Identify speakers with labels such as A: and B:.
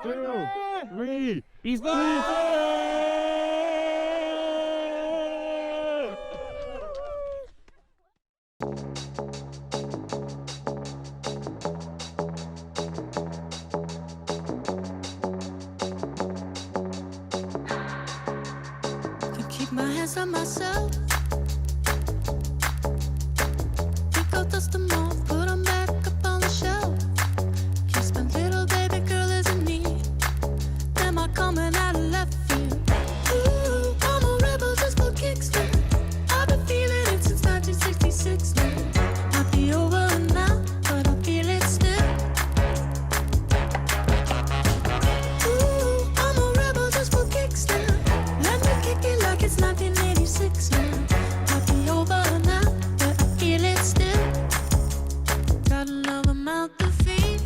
A: 2, 3, издание!
B: My hands on myself. Pick out dust them off, put them back up on the shelf. Kiss my little baby girl is in need. Am I coming out of left field? Ooh, I'm a rebel just for kicks now. I've been feeling it since 1966 now. Might be over now, but I feel it still. Ooh, I'm a rebel just for kicks now. Let me kick it like it's 1986 now. Might be over now, but I feel it still. Got another mouth to feed.